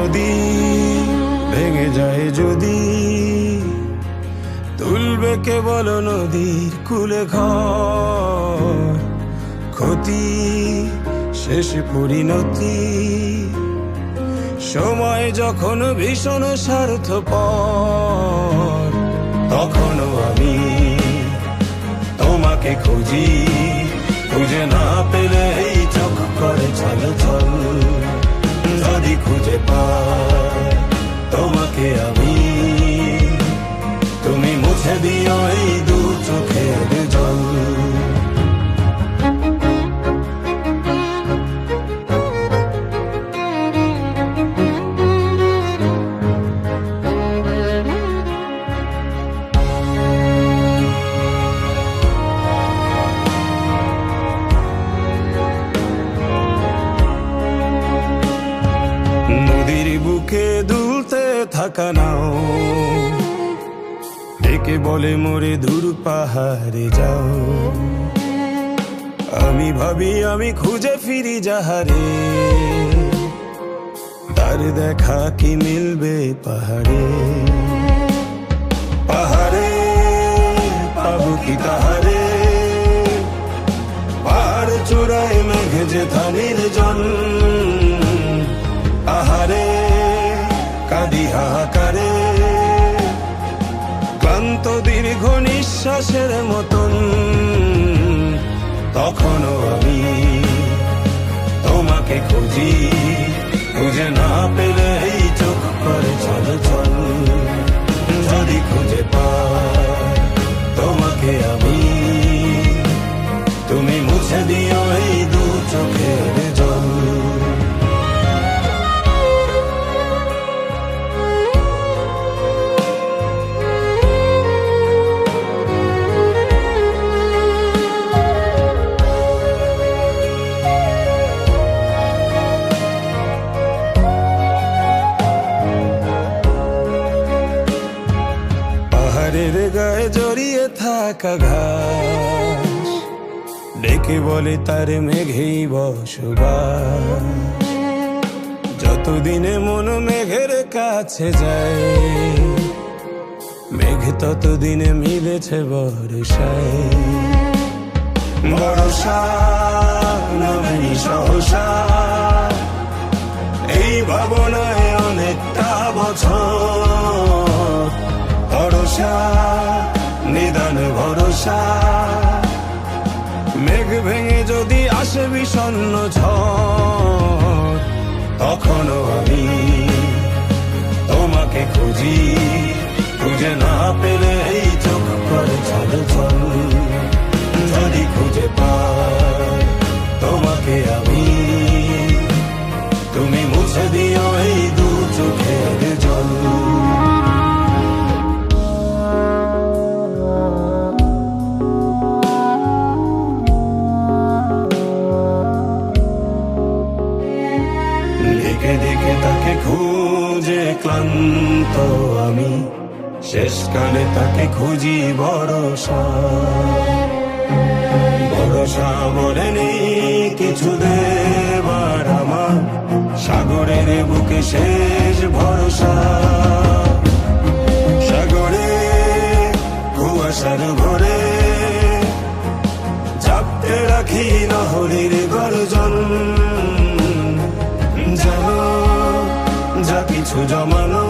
নদী ভেঙে যায় যদি, তুলবে কেবল নদীর কূলে ঘর। ক্ষতি শেষে পরিণতি, সময় যখন ভীষণ স্বার্থপর, তখনও আমি তোমাকে খুঁজি। খুঁজে না পেলে এই চোখ করে ছলছল, যদি খুঁজে পাই তোমাকে আমি, তুমি মুছে দিও এই দু চোখের জল। নদীর বুকে দুলতে থাকা নাও, ডেকে বলে মোরে দূর পাহাড়ে যাও। আমি ভাবি আমি খুঁজে ফিরি যাহারে, তার দেখা কি মিলবে পাহাড়ে। পাহাড়ে পাবো কি তাহারে, পাহাড় চূড়ায় মেঘে যে থানির জন। আহারে কাঁদি হাহাকারে, ক্লান্ত দীর্ঘ নিঃশ্বাসের মতন, তখনও আমি তোমাকে খুঁজি। খুঁজে না পেলে এই চোখ করে ছলছল, যদি খুঁজে পাই তোমাকে আমি, তুমি মুছে দিও এই দু চোখের জল। পাহাড়ের গায়ে জড়িয়ে থাকা ঘাস, ডেকে বলে তার মেঘেই বসবাস। যতদিনে মন মেঘের কাছে যায়, মেঘ ততদিনে মিলেছে বর্ষায়। বর্ষা নামেনি সহসা, এই ভাবনায় অনেকটা বছর। ভরসা নিদান ভরসা, মেঘ ভেঙে যদি আসে বিষণ্ণ ঝড়, তখনও আমি তোমাকে খুঁজি। খুঁজে না পেলে এই চোখ করে ছলছল, যদি খুঁজে পাই তোমাকে আমি, তুমি মুছে দিও এই দু চোখের জল। দেখে দেখে তাকে খুঁজে ক্লান্ত আমি, শেষকালে তাকে খুঁজি ভরসা। ভরসা বলে নেই কিছু দেবার আমার, সাগরের বুকে শেষ ভরসা। সাগরে কুয়াশার ভরে চাপতে রাখি নহরীর গর্জন। জানো যা কিছু জমানো,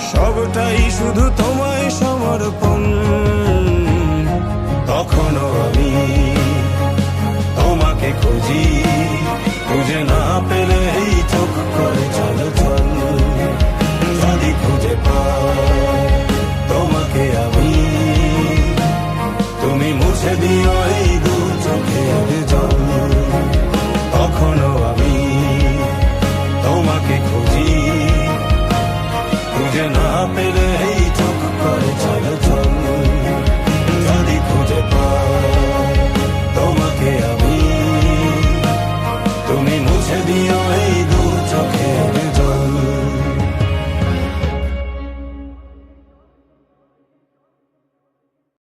সবটাই শুধু তোমায় সমর্পণ। তখনও আমি তোমাকে খুঁজি, খুঁজে না পেলে এই